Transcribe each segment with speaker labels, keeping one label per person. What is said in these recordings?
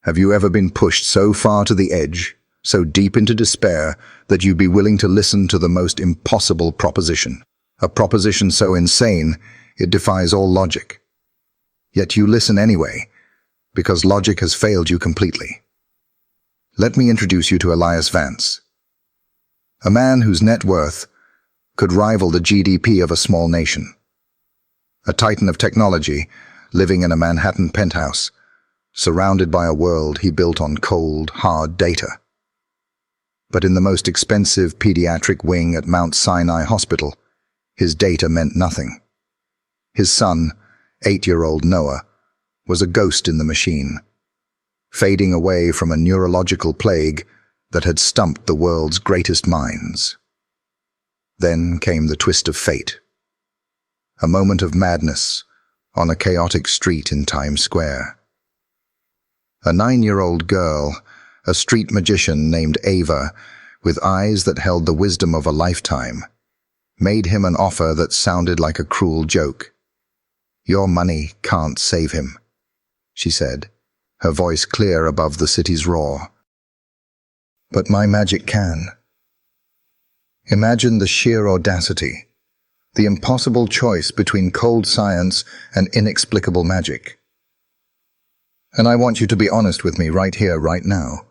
Speaker 1: Have you ever been pushed so far to the edge, so deep into despair, that you'd be willing to listen to the most impossible proposition? A proposition so insane, it defies all logic. Yet you listen anyway, because logic has failed you completely. Let me introduce you to Elias Vance, a man whose net worth could rival the GDP of a small nation. A titan of technology, living in a Manhattan penthouse, surrounded by a world he built on cold, hard data. But in the most expensive pediatric wing at Mount Sinai Hospital, his data meant nothing. His son, 8-year-old Noah, was a ghost in the machine, fading away from a neurological plague that had stumped the world's greatest minds. Then came the twist of fate. A moment of madness on a chaotic street in Times Square. A 9-year-old girl, a street magician named Ava, with eyes that held the wisdom of a lifetime, made him an offer that sounded like a cruel joke. "Your money can't save him," she said, her voice clear above the city's roar. "But my magic can." Imagine the sheer audacity, the impossible choice between cold science and inexplicable magic. And I want you to be honest with me right here, right now.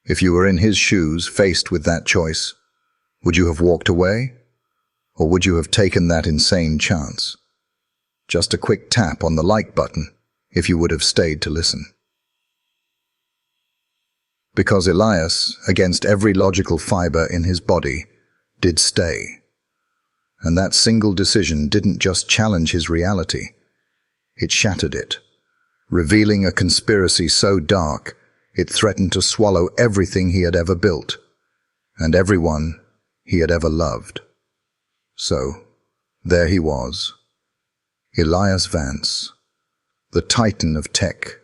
Speaker 1: If you were in his shoes, faced with that choice, would you have walked away? Or would you have taken that insane chance? Just a quick tap on the like button if you would have stayed to listen. Because Elias, against every logical fiber in his body, did stay. And that single decision didn't just challenge his reality, it shattered it, revealing a conspiracy so dark it threatened to swallow everything he had ever built, and everyone he had ever loved. So, there he was, Elias Vance, the titan of tech,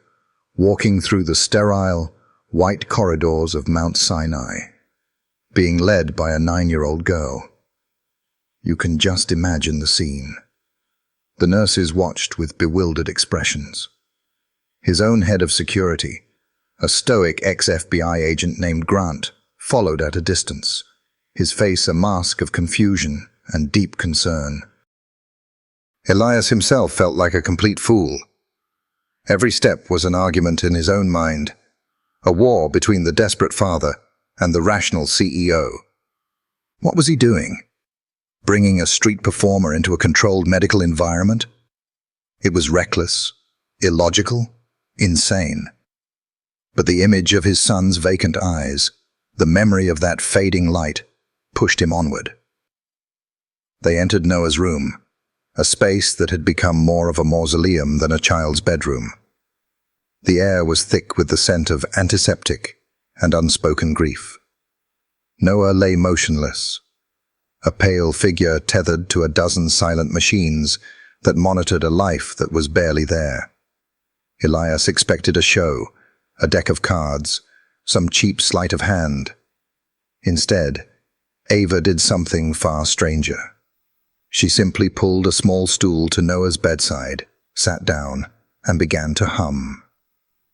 Speaker 1: walking through the sterile, white corridors of Mount Sinai, being led by a 9-year-old girl. You can just imagine the scene. The nurses watched with bewildered expressions. His own head of security, a stoic ex-FBI agent named Grant, followed at a distance, his face a mask of confusion and deep concern. Elias himself felt like a complete fool. Every step was an argument in his own mind, a war between the desperate father and the rational CEO. What was he doing? Bringing a street performer into a controlled medical environment? It was reckless, illogical, insane. But the image of his son's vacant eyes, the memory of that fading light, pushed him onward. They entered Noah's room, a space that had become more of a mausoleum than a child's bedroom. The air was thick with the scent of antiseptic and unspoken grief. Noah lay motionless, a pale figure tethered to a dozen silent machines that monitored a life that was barely there. Elias expected a show, a deck of cards, some cheap sleight of hand. Instead, Ava did something far stranger. She simply pulled a small stool to Noah's bedside, sat down, and began to hum.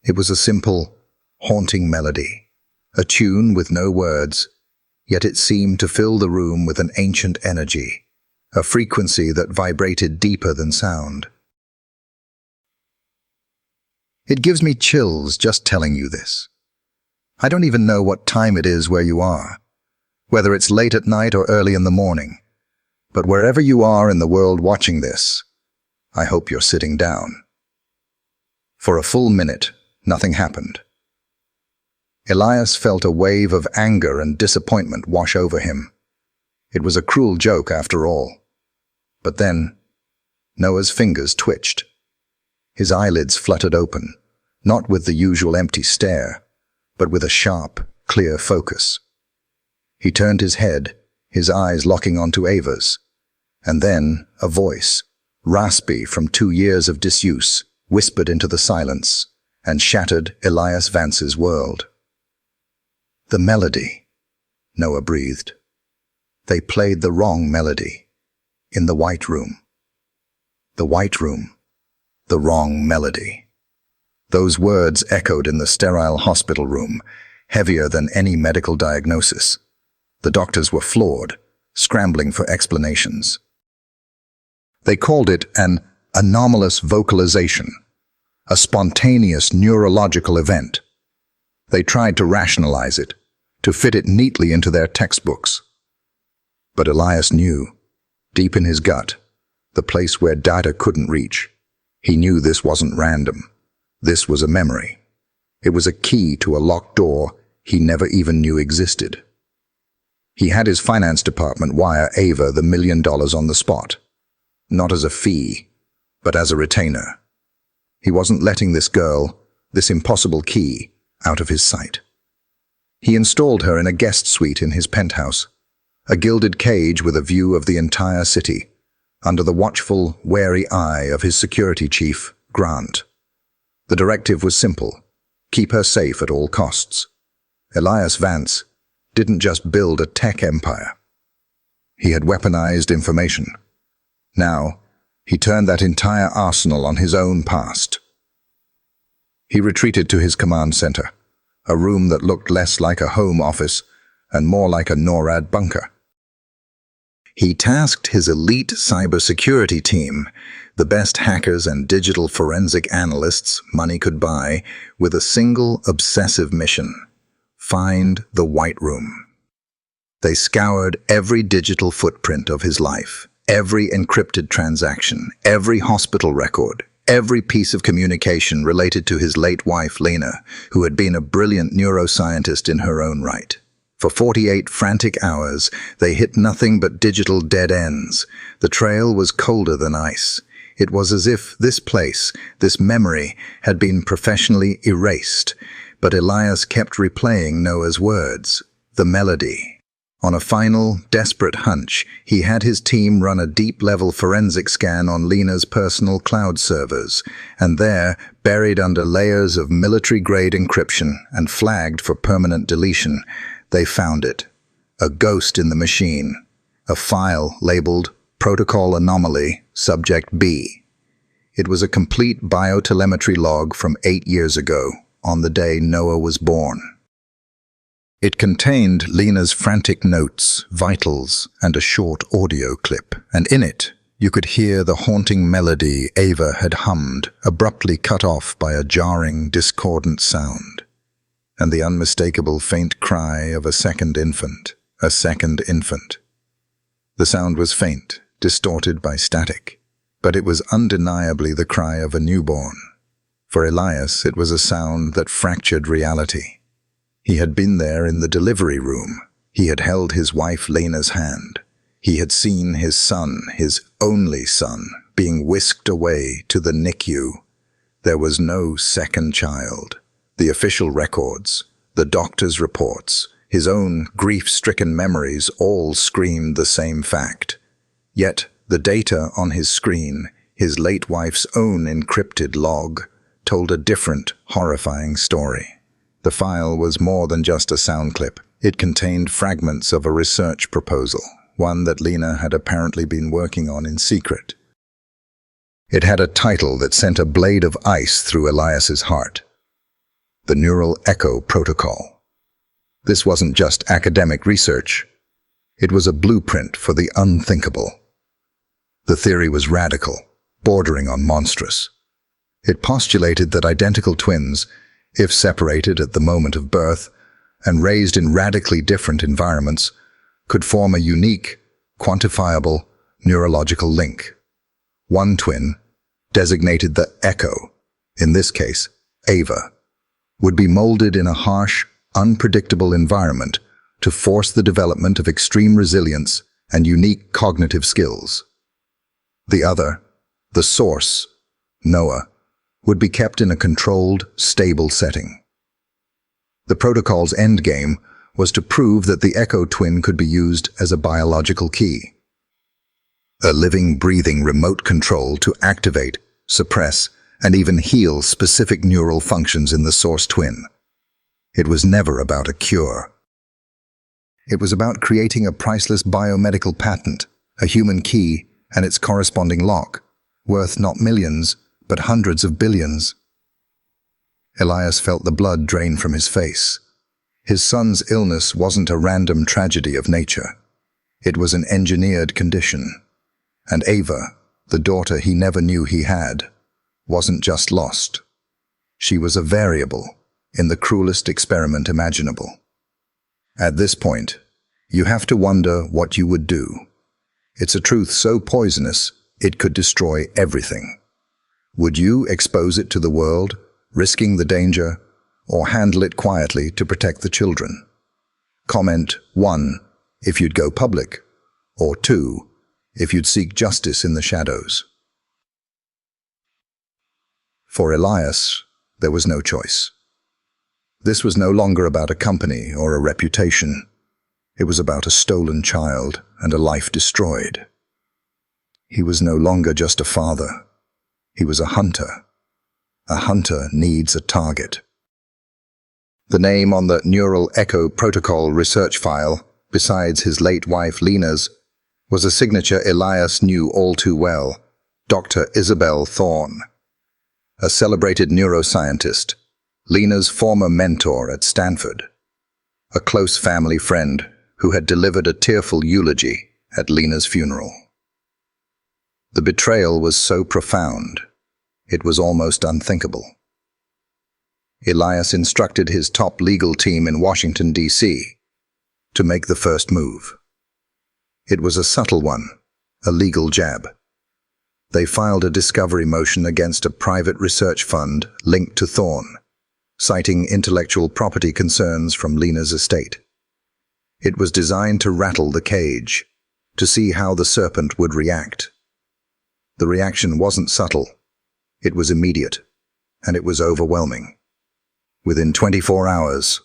Speaker 1: It was a simple, haunting melody, a tune with no words, yet it seemed to fill the room with an ancient energy, a frequency that vibrated deeper than sound. It gives me chills just telling you this. I don't even know what time it is where you are, whether it's late at night or early in the morning. But wherever you are in the world watching this, I hope you're sitting down. For a full minute, nothing happened. Elias felt a wave of anger and disappointment wash over him. It was a cruel joke after all. But then, Noah's fingers twitched. His eyelids fluttered open, not with the usual empty stare, but with a sharp, clear focus. He turned his head, his eyes locking onto Ava's, and then a voice, raspy from 2 years of disuse, whispered into the silence and shattered Elias Vance's world. "The melody," Noah breathed. They played the wrong melody. In the White Room. The White Room. The wrong melody. Those words echoed in the sterile hospital room, heavier than any medical diagnosis. The doctors were floored, scrambling for explanations. They called it an anomalous vocalization, a spontaneous neurological event. They tried to rationalize it, to fit it neatly into their textbooks. But Elias knew, deep in his gut, the place where data couldn't reach. He knew this wasn't random. This was a memory. It was a key to a locked door he never even knew existed. He had his finance department wire Ava the $1 million on the spot, not as a fee, but as a retainer. He wasn't letting this girl, this impossible key, out of his sight. He installed her in a guest suite in his penthouse, a gilded cage with a view of the entire city, under the watchful, wary eye of his security chief, Grant. The directive was simple: keep her safe at all costs. Elias Vance didn't just build a tech empire. He had weaponized information. Now, he turned that entire arsenal on his own past. He retreated to his command center, a room that looked less like a home office and more like a NORAD bunker. He tasked his elite cybersecurity team, the best hackers and digital forensic analysts money could buy, with a single obsessive mission: find the White Room. They scoured every digital footprint of his life, every encrypted transaction, every hospital record, every piece of communication related to his late wife, Lena, who had been a brilliant neuroscientist in her own right. For 48 frantic hours, they hit nothing but digital dead ends. The trail was colder than ice. It was as if this place, this memory, had been professionally erased. But Elias kept replaying Noah's words, the melody. On a final, desperate hunch, he had his team run a deep-level forensic scan on Lena's personal cloud servers, and there, buried under layers of military-grade encryption and flagged for permanent deletion, they found it. A ghost in the machine. A file labeled Protocol Anomaly, Subject B. It was a complete biotelemetry log from 8 years ago, on the day Noah was born. It contained Lena's frantic notes, vitals, and a short audio clip, and in it, you could hear the haunting melody Ava had hummed, abruptly cut off by a jarring, discordant sound, and the unmistakable faint cry of a second infant. The sound was faint, distorted by static, but it was undeniably the cry of a newborn. For Elias, it was a sound that fractured reality. He had been there in the delivery room. He had held his wife Lena's hand. He had seen his son, his only son, being whisked away to the NICU. There was no second child. The official records, the doctor's reports, his own grief-stricken memories all screamed the same fact. Yet the data on his screen, his late wife's own encrypted log, told a different, horrifying story. The file was more than just a sound clip. It contained fragments of a research proposal, one that Lena had apparently been working on in secret. It had a title that sent a blade of ice through Elias's heart: the Neural Echo Protocol. This wasn't just academic research. It was a blueprint for the unthinkable. The theory was radical, bordering on monstrous. It postulated that identical twins, if separated at the moment of birth and raised in radically different environments, could form a unique, quantifiable neurological link. One twin, designated the Echo, in this case, Ava, would be molded in a harsh, unpredictable environment to force the development of extreme resilience and unique cognitive skills. The other, the source, Noah, would be kept in a controlled, stable setting. The protocol's endgame was to prove that the Echo twin could be used as a biological key, a living, breathing remote control to activate, suppress, and even heal specific neural functions in the source twin. It was never about a cure. It was about creating a priceless biomedical patent, a human key, and its corresponding lock, worth not millions, but hundreds of billions. Elias felt the blood drain from his face. His son's illness wasn't a random tragedy of nature. It was an engineered condition. And Ava, the daughter he never knew he had, wasn't just lost. She was a variable in the cruelest experiment imaginable. At this point, you have to wonder what you would do. It's a truth so poisonous, it could destroy everything. Would you expose it to the world, risking the danger, or handle it quietly to protect the children? Comment 1 if you'd go public, or 2 if you'd seek justice in the shadows. For Elias, there was no choice. This was no longer about a company or a reputation. It was about a stolen child and a life destroyed. He was no longer just a father. He was a hunter. A hunter needs a target. The name on the neural echo protocol research file, besides his late wife Lena's, was a signature Elias knew all too well, Dr. Isabel Thorne. A celebrated neuroscientist, Lena's former mentor at Stanford. A close family friend who had delivered a tearful eulogy at Lena's funeral. The betrayal was so profound, it was almost unthinkable. Elias instructed his top legal team in Washington, D.C. to make the first move. It was a subtle one, a legal jab. They filed a discovery motion against a private research fund linked to Thorne, citing intellectual property concerns from Lena's estate. It was designed to rattle the cage, to see how the serpent would react. The reaction wasn't subtle. It was immediate, and it was overwhelming. Within 24 hours,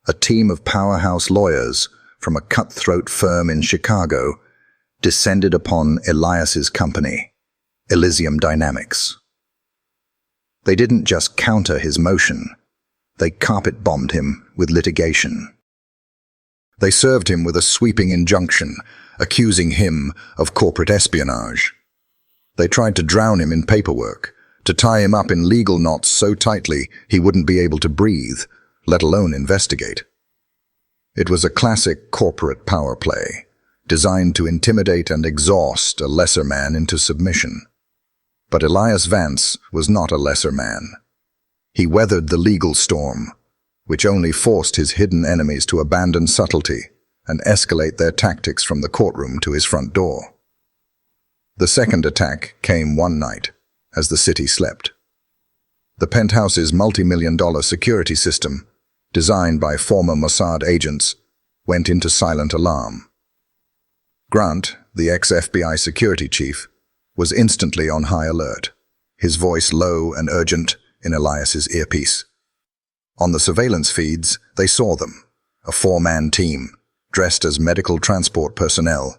Speaker 1: a team of powerhouse lawyers from a cutthroat firm in Chicago descended upon Elias's company, Elysium Dynamics. They didn't just counter his motion, they carpet-bombed him with litigation. They served him with a sweeping injunction, accusing him of corporate espionage. They tried to drown him in paperwork, to tie him up in legal knots so tightly he wouldn't be able to breathe, let alone investigate. It was a classic corporate power play, designed to intimidate and exhaust a lesser man into submission. But Elias Vance was not a lesser man. He weathered the legal storm, which only forced his hidden enemies to abandon subtlety and escalate their tactics from the courtroom to his front door. The second attack came one night, as the city slept. The penthouse's multi-million-dollar security system, designed by former Mossad agents, went into silent alarm. Grant, the ex-FBI security chief, was instantly on high alert, his voice low and urgent in Elias's earpiece. On the surveillance feeds, they saw them, a four-man team, dressed as medical transport personnel,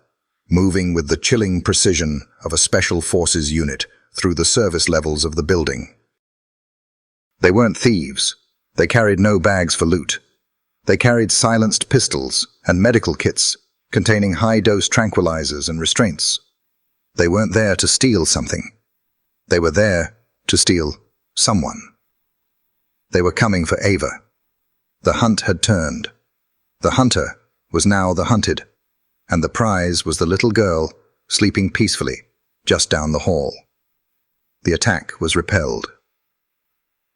Speaker 1: moving with the chilling precision of a special forces unit through the service levels of the building. They weren't thieves. They carried no bags for loot. They carried silenced pistols and medical kits containing high-dose tranquilizers and restraints. They weren't there to steal something. They were there to steal someone. They were coming for Ava. The hunt had turned. The hunter was now the hunted, and the prize was the little girl sleeping peacefully just down the hall. The attack was repelled.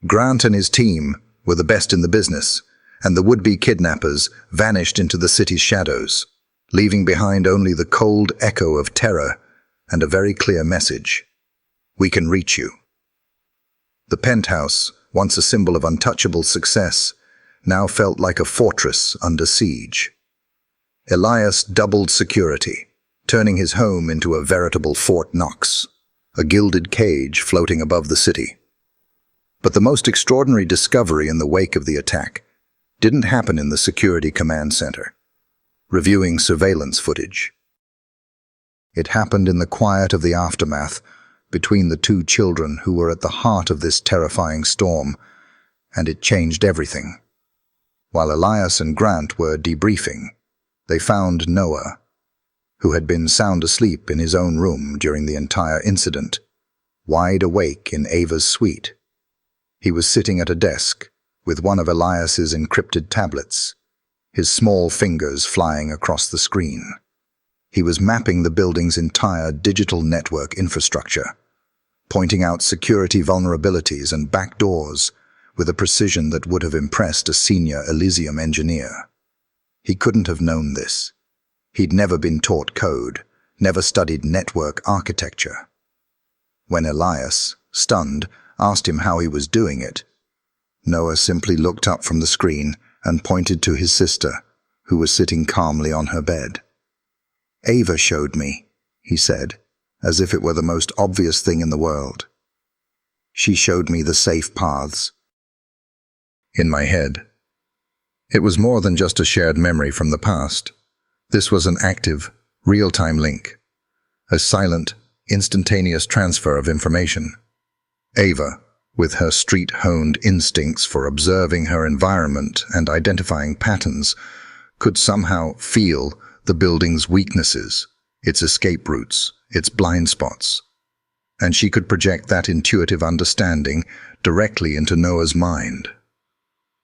Speaker 1: Grant and his team were the best in the business, and the would-be kidnappers vanished into the city's shadows, leaving behind only the cold echo of terror and a very clear message: we can reach you. The penthouse, once a symbol of untouchable success, now felt like a fortress under siege. Elias doubled security, turning his home into a veritable Fort Knox, a gilded cage floating above the city. But the most extraordinary discovery in the wake of the attack didn't happen in the security command center, reviewing surveillance footage. It happened in the quiet of the aftermath between the two children who were at the heart of this terrifying storm, and it changed everything. While Elias and Grant were debriefing, they found Noah, who had been sound asleep in his own room during the entire incident, wide awake in Ava's suite. He was sitting at a desk with one of Elias's encrypted tablets, his small fingers flying across the screen. He was mapping the building's entire digital network infrastructure, pointing out security vulnerabilities and backdoors with a precision that would have impressed a senior Elysium engineer. He couldn't have known this. He'd never been taught code, never studied network architecture. When Elias, stunned, asked him how he was doing it, Noah simply looked up from the screen and pointed to his sister, who was sitting calmly on her bed. "Ava showed me," he said, as if it were the most obvious thing in the world. "She showed me the safe paths." In my head, it was more than just a shared memory from the past. This was an active, real-time link, a silent, instantaneous transfer of information. Ava, with her street-honed instincts for observing her environment and identifying patterns, could somehow feel the building's weaknesses, its escape routes, its blind spots. And she could project that intuitive understanding directly into Noah's mind,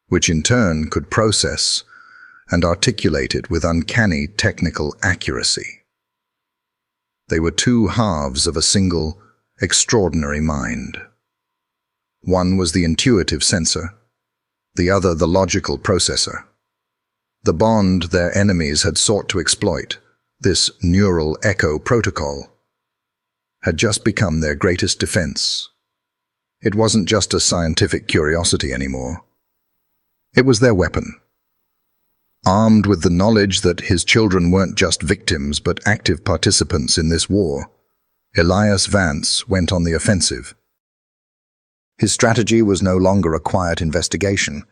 Speaker 1: which in turn could process and articulate it with uncanny technical accuracy. They were two halves of a single, extraordinary mind. One was the intuitive sensor, the other the logical processor. The bond their enemies had sought to exploit, this neural echo protocol, had just become their greatest defense. It wasn't just a scientific curiosity anymore. It was their weapon. Armed with the knowledge that his children weren't just victims but active participants in this war, Elias Vance went on the offensive. His strategy was no longer a quiet investigation.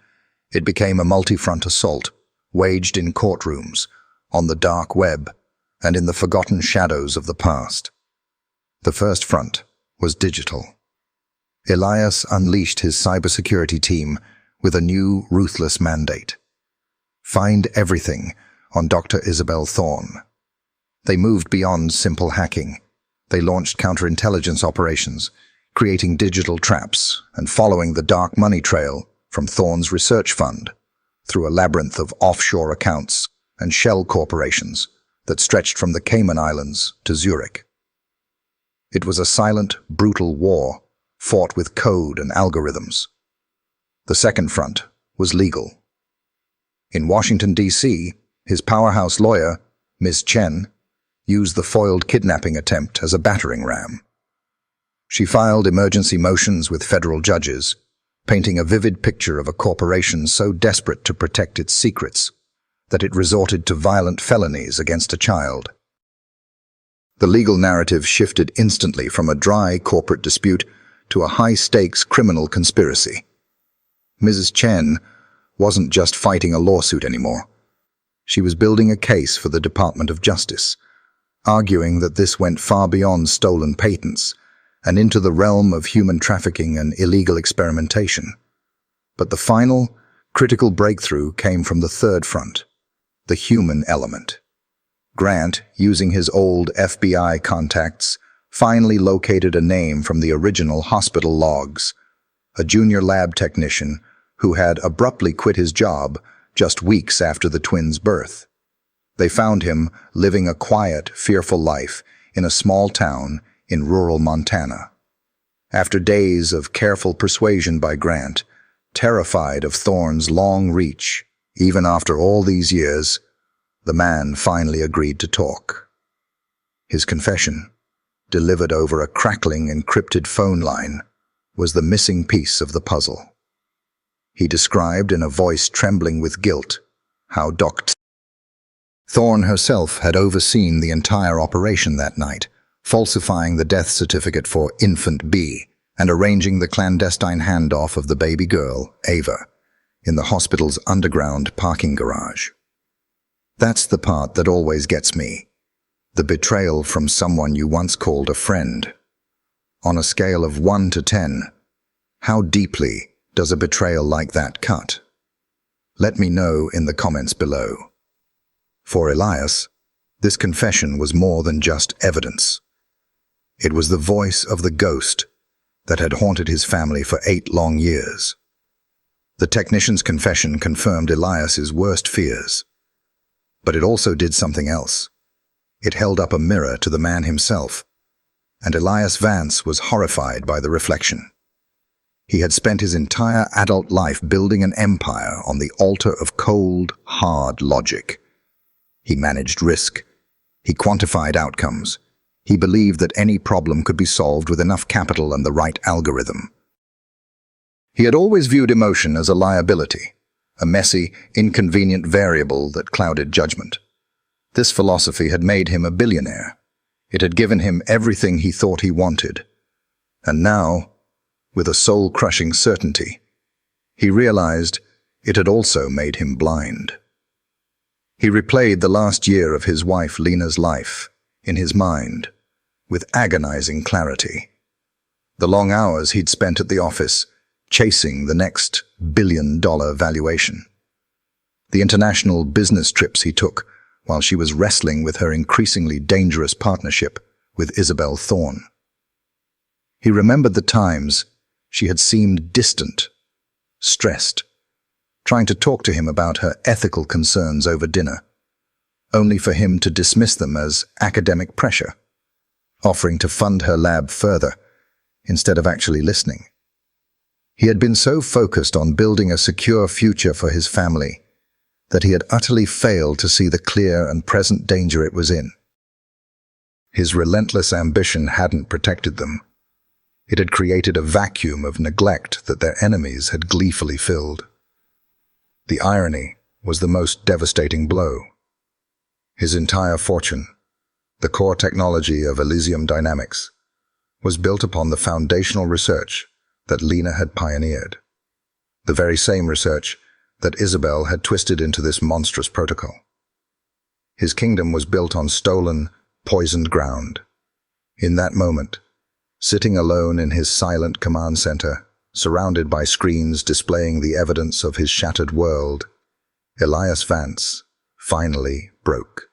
Speaker 1: It became a multi-front assault, waged in courtrooms, on the dark web, and in the forgotten shadows of the past. The first front was digital. Elias unleashed his cybersecurity team with a new, ruthless mandate. Find everything on Dr. Isabel Thorne. They moved beyond simple hacking. They launched counterintelligence operations, creating digital traps and following the dark money trail from Thorne's research fund through a labyrinth of offshore accounts and shell corporations that stretched from the Cayman Islands to Zurich. It was a silent, brutal war, fought with code and algorithms. The second front was legal. In Washington, D.C., his powerhouse lawyer, Ms. Chen, used the foiled kidnapping attempt as a battering ram. She filed emergency motions with federal judges, painting a vivid picture of a corporation so desperate to protect its secrets that it resorted to violent felonies against a child. The legal narrative shifted instantly from a dry corporate dispute to a high-stakes criminal conspiracy. Mrs. Chen wasn't just fighting a lawsuit anymore. She was building a case for the Department of Justice, arguing that this went far beyond stolen patents and into the realm of human trafficking and illegal experimentation. But the final, critical breakthrough came from the third front, the human element. Grant, using his old FBI contacts, finally located a name from the original hospital logs, a junior lab technician who had abruptly quit his job just weeks after the twins' birth. They found him living a quiet, fearful life in a small town in rural Montana. After days of careful persuasion by Grant, terrified of Thorne's long reach, even after all these years, the man finally agreed to talk. His confession, delivered over a crackling encrypted phone line, was the missing piece of the puzzle. He described in a voice trembling with guilt how Dr. Thorne herself had overseen the entire operation that night, falsifying the death certificate for infant B and arranging the clandestine handoff of the baby girl, Ava, in the hospital's underground parking garage. That's the part that always gets me. The betrayal from someone you once called a friend. On a scale of 1 to 10, how deeply does a betrayal like that cut? Let me know in the comments below. For Elias, this confession was more than just evidence. It was the voice of the ghost that had haunted his family for 8 long years. The technician's confession confirmed Elias's worst fears. But it also did something else. It held up a mirror to the man himself, and Elias Vance was horrified by the reflection. He had spent his entire adult life building an empire on the altar of cold, hard logic. He managed risk. He quantified outcomes. He believed that any problem could be solved with enough capital and the right algorithm. He had always viewed emotion as a liability, a messy, inconvenient variable that clouded judgment. This philosophy had made him a billionaire. It had given him everything he thought he wanted. And now, with a soul-crushing certainty, he realized it had also made him blind. He replayed the last year of his wife Lena's life in his mind with agonizing clarity. The long hours he'd spent at the office chasing the next billion-dollar valuation. The international business trips he took while she was wrestling with her increasingly dangerous partnership with Isabel Thorne. He remembered the times she had seemed distant, stressed, trying to talk to him about her ethical concerns over dinner, only for him to dismiss them as academic pressure, offering to fund her lab further instead of actually listening. He had been so focused on building a secure future for his family that he had utterly failed to see the clear and present danger it was in. His relentless ambition hadn't protected them. It had created a vacuum of neglect that their enemies had gleefully filled. The irony was the most devastating blow. His entire fortune, the core technology of Elysium Dynamics, was built upon the foundational research that Lena had pioneered, the very same research that Isabel had twisted into this monstrous protocol. His kingdom was built on stolen, poisoned ground. In that moment, sitting alone in his silent command center, surrounded by screens displaying the evidence of his shattered world, Elias Vance finally broke.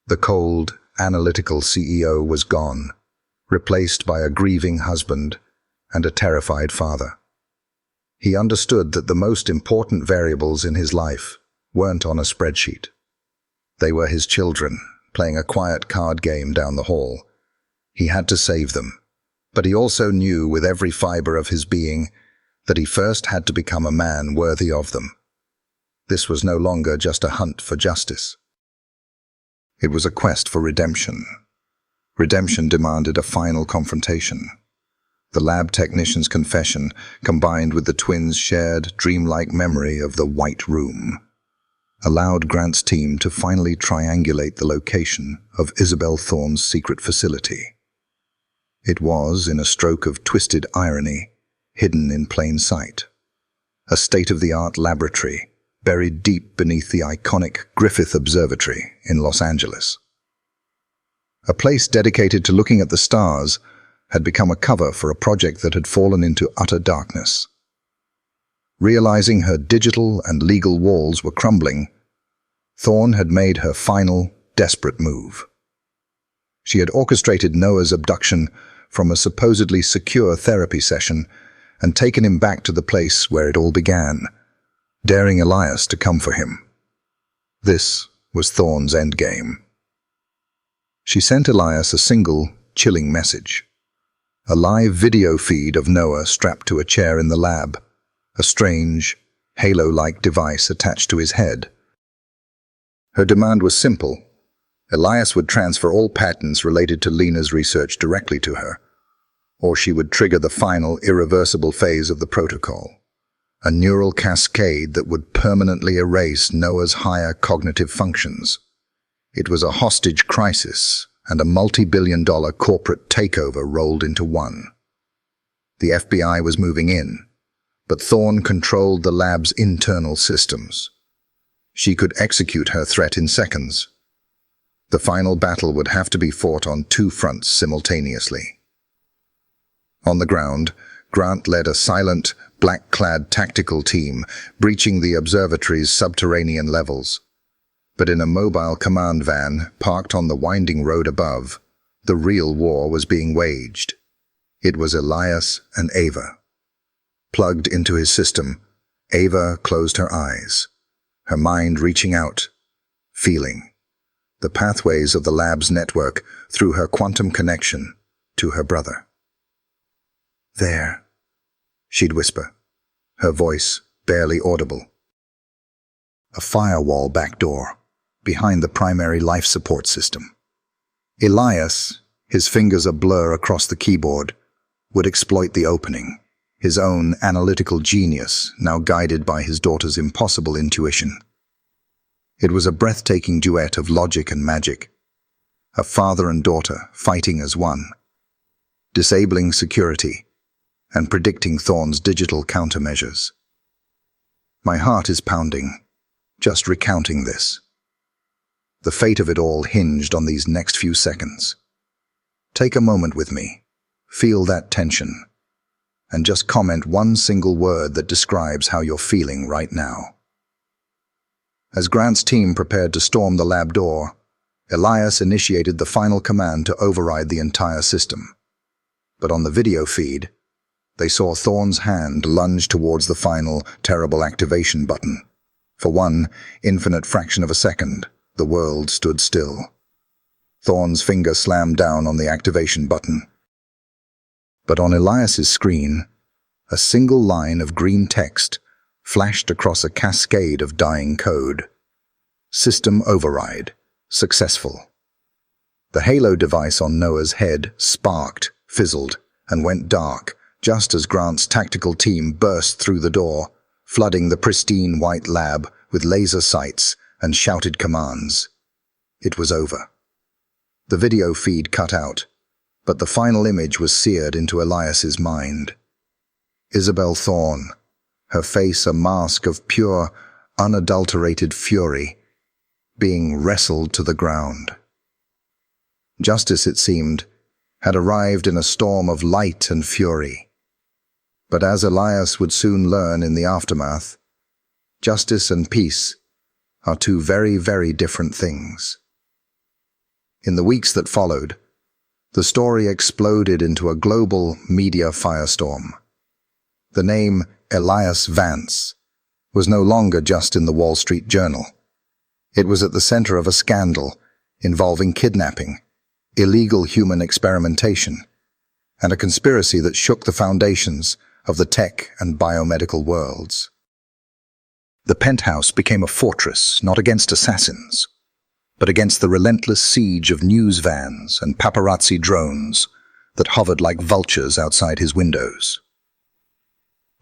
Speaker 1: The cold, analytical CEO was gone, replaced by a grieving husband and a terrified father. He understood that the most important variables in his life weren't on a spreadsheet. They were his children, playing a quiet card game down the hall. He had to save them, but he also knew with every fiber of his being that he first had to become a man worthy of them. This was no longer just a hunt for justice. It was a quest for redemption. Redemption demanded a final confrontation. The lab technician's confession, combined with the twins' shared, dreamlike memory of the White Room, allowed Grant's team to finally triangulate the location of Isabel Thorne's secret facility. It was, in a stroke of twisted irony, hidden in plain sight. A state-of-the-art laboratory buried deep beneath the iconic Griffith Observatory in Los Angeles. A place dedicated to looking at the stars had become a cover for a project that had fallen into utter darkness. Realizing her digital and legal walls were crumbling, Thorne had made her final, desperate move. She had orchestrated Noah's abduction from a supposedly secure therapy session and taken him back to the place where it all began, daring Elias to come for him. This was Thorne's endgame. She sent Elias a single, chilling message. A live video feed of Noah strapped to a chair in the lab, a strange, halo-like device attached to his head. Her demand was simple. Elias would transfer all patents related to Lena's research directly to her, or she would trigger the final, irreversible phase of the protocol, a neural cascade that would permanently erase Noah's higher cognitive functions. It was a hostage crisis, and a multi-billion-dollar corporate takeover rolled into one. The FBI was moving in, but Thorne controlled the lab's internal systems. She could execute her threat in seconds. The final battle would have to be fought on 2 fronts simultaneously. On the ground, Grant led a silent, black-clad tactical team, breaching the observatory's subterranean levels. But in a mobile command van, parked on the winding road above, the real war was being waged. It was Elias and Ava. Plugged into his system, Ava closed her eyes, her mind reaching out, feeling the pathways of the lab's network through her quantum connection to her brother. "There," she'd whisper, her voice barely audible. A firewall back door, behind the primary life support system. Elias, his fingers a blur across the keyboard, would exploit the opening, his own analytical genius now guided by his daughter's impossible intuition. It was a breathtaking duet of logic and magic, a father and daughter fighting as one, disabling security and predicting Thorne's digital countermeasures. My heart is pounding, just recounting this. The fate of it all hinged on these next few seconds. Take a moment with me, feel that tension, and just comment one single word that describes how you're feeling right now. As Grant's team prepared to storm the lab door, Elias initiated the final command to override the entire system. But on the video feed, they saw Thorne's hand lunge towards the final, terrible activation button. For one infinite fraction of a second, the world stood still. Thorne's finger slammed down on the activation button. But on Elias's screen, a single line of green text flashed across a cascade of dying code. System override. Successful. The halo device on Noah's head sparked, fizzled, and went dark just as Grant's tactical team burst through the door, flooding the pristine white lab with laser sights and shouted commands. It was over. The video feed cut out, but the final image was seared into Elias's mind. Isabel Thorne, her face a mask of pure, unadulterated fury, being wrestled to the ground. Justice, it seemed, had arrived in a storm of light and fury. But as Elias would soon learn in the aftermath, justice and peace are two very, very different things. In the weeks that followed, the story exploded into a global media firestorm. The name Elias Vance was no longer just in the Wall Street Journal. It was at the center of a scandal involving kidnapping, illegal human experimentation, and a conspiracy that shook the foundations of the tech and biomedical worlds. The penthouse became a fortress not against assassins, but against the relentless siege of news vans and paparazzi drones that hovered like vultures outside his windows.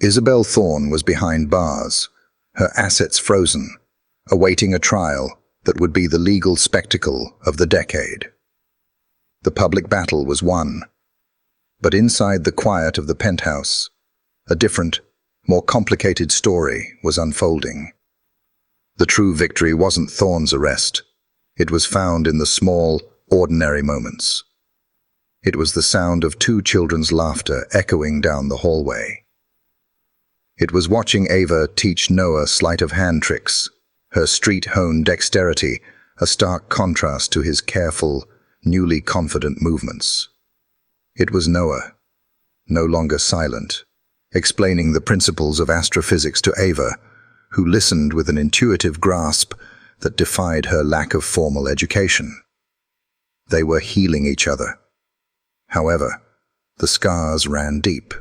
Speaker 1: Isabel Thorne was behind bars, her assets frozen, awaiting a trial that would be the legal spectacle of the decade. The public battle was won, but inside the quiet of the penthouse, a different, more complicated story was unfolding. The true victory wasn't Thorne's arrest. It was found in the small, ordinary moments. It was the sound of two children's laughter echoing down the hallway. It was watching Ava teach Noah sleight-of-hand tricks, her street-honed dexterity a stark contrast to his careful, newly confident movements. It was Noah, no longer silent, explaining the principles of astrophysics to Ava, who listened with an intuitive grasp that defied her lack of formal education. They were healing each other. However, the scars ran deep.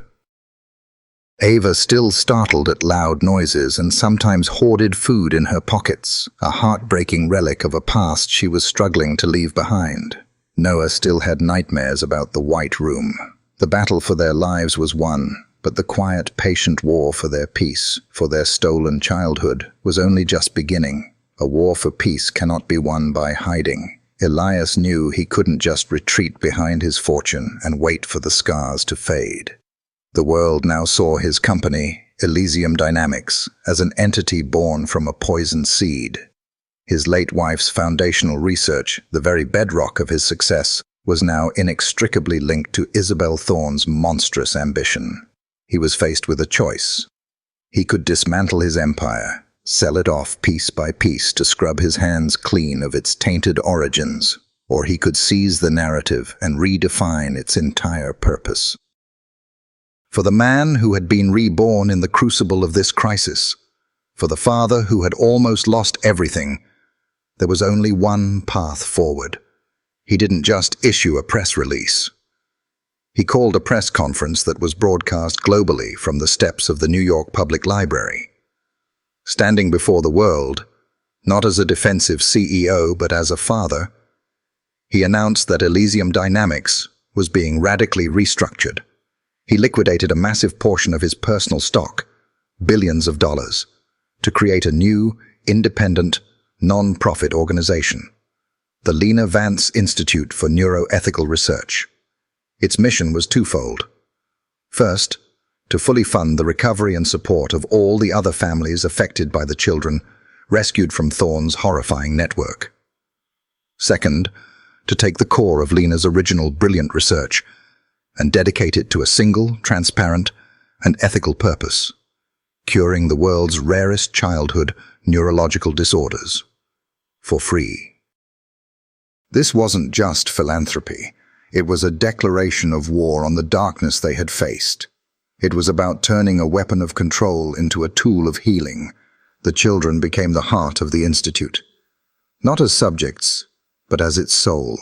Speaker 1: Ava still startled at loud noises and sometimes hoarded food in her pockets, a heartbreaking relic of a past she was struggling to leave behind. Noah still had nightmares about the White Room. The battle for their lives was won, but the quiet, patient war for their peace, for their stolen childhood, was only just beginning. A war for peace cannot be won by hiding. Elias knew he couldn't just retreat behind his fortune and wait for the scars to fade. The world now saw his company, Elysium Dynamics, as an entity born from a poisoned seed. His late wife's foundational research, the very bedrock of his success, was now inextricably linked to Isabel Thorne's monstrous ambition. He was faced with a choice. He could dismantle his empire, sell it off piece by piece to scrub his hands clean of its tainted origins, or he could seize the narrative and redefine its entire purpose. For the man who had been reborn in the crucible of this crisis, for the father who had almost lost everything, there was only one path forward. He didn't just issue a press release. He called a press conference that was broadcast globally from the steps of the New York Public Library. Standing before the world, not as a defensive CEO but as a father, he announced that Elysium Dynamics was being radically restructured. He liquidated a massive portion of his personal stock, billions of dollars, to create a new, independent, non-profit organization, the Elias Vance Institute for Neuroethical Research. Its mission was twofold. First, to fully fund the recovery and support of all the other families affected by the children rescued from Thorne's horrifying network. Second, to take the core of Lena's original brilliant research and dedicate it to a single, transparent, and ethical purpose: curing the world's rarest childhood neurological disorders for free. This wasn't just philanthropy. It was a declaration of war on the darkness they had faced. It was about turning a weapon of control into a tool of healing. The children became the heart of the Institute, not as subjects, but as its soul.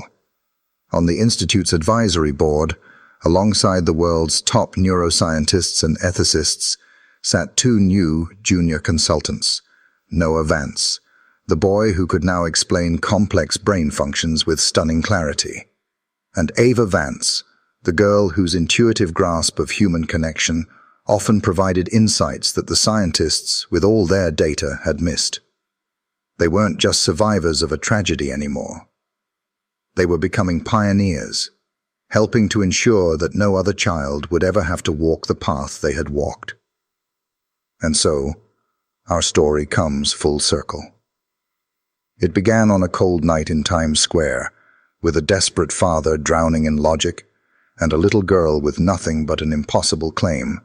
Speaker 1: On the Institute's advisory board, alongside the world's top neuroscientists and ethicists, sat two new junior consultants: Noah Vance, the boy who could now explain complex brain functions with stunning clarity, and Ava Vance, the girl whose intuitive grasp of human connection often provided insights that the scientists, with all their data, had missed. They weren't just survivors of a tragedy anymore. They were becoming pioneers, helping to ensure that no other child would ever have to walk the path they had walked. And so, our story comes full circle. It began on a cold night in Times Square, with a desperate father drowning in logic and a little girl with nothing but an impossible claim.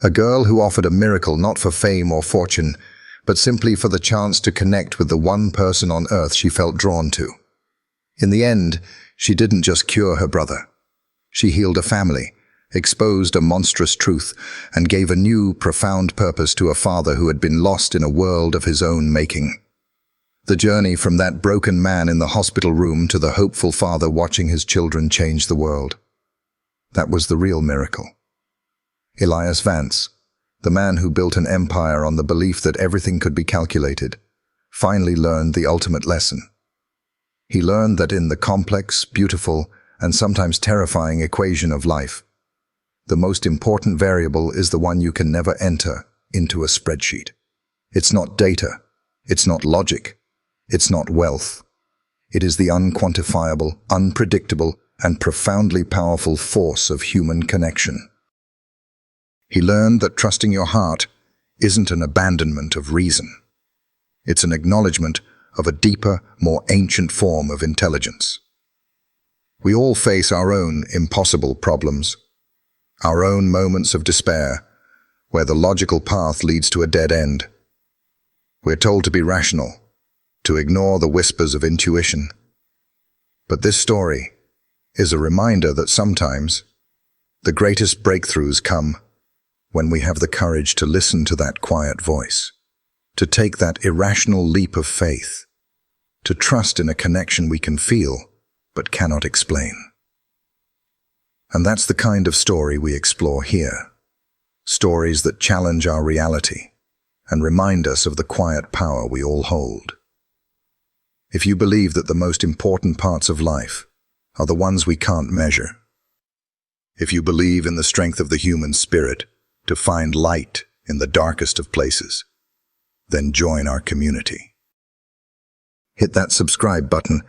Speaker 1: A girl who offered a miracle not for fame or fortune, but simply for the chance to connect with the one person on earth she felt drawn to. In the end, she didn't just cure her brother. She healed a family, exposed a monstrous truth, and gave a new, profound purpose to a father who had been lost in a world of his own making. The journey from that broken man in the hospital room to the hopeful father watching his children change the world. That was the real miracle. Elias Vance, the man who built an empire on the belief that everything could be calculated, finally learned the ultimate lesson. He learned that in the complex, beautiful, and sometimes terrifying equation of life, the most important variable is the one you can never enter into a spreadsheet. It's not data. It's not logic. It's not wealth. It is the unquantifiable, unpredictable, and profoundly powerful force of human connection. He learned that trusting your heart isn't an abandonment of reason. It's an acknowledgement of a deeper, more ancient form of intelligence. We all face our own impossible problems, our own moments of despair, where the logical path leads to a dead end. We're told to be rational, to ignore the whispers of intuition. But this story is a reminder that sometimes the greatest breakthroughs come when we have the courage to listen to that quiet voice, to take that irrational leap of faith, to trust in a connection we can feel but cannot explain. And that's the kind of story we explore here. Stories that challenge our reality and remind us of the quiet power we all hold. If you believe that the most important parts of life are the ones we can't measure, if you believe in the strength of the human spirit to find light in the darkest of places, then join our community. Hit that subscribe button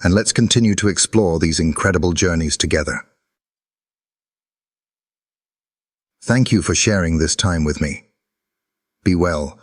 Speaker 1: and let's continue to explore these incredible journeys together. Thank you for sharing this time with me. Be well,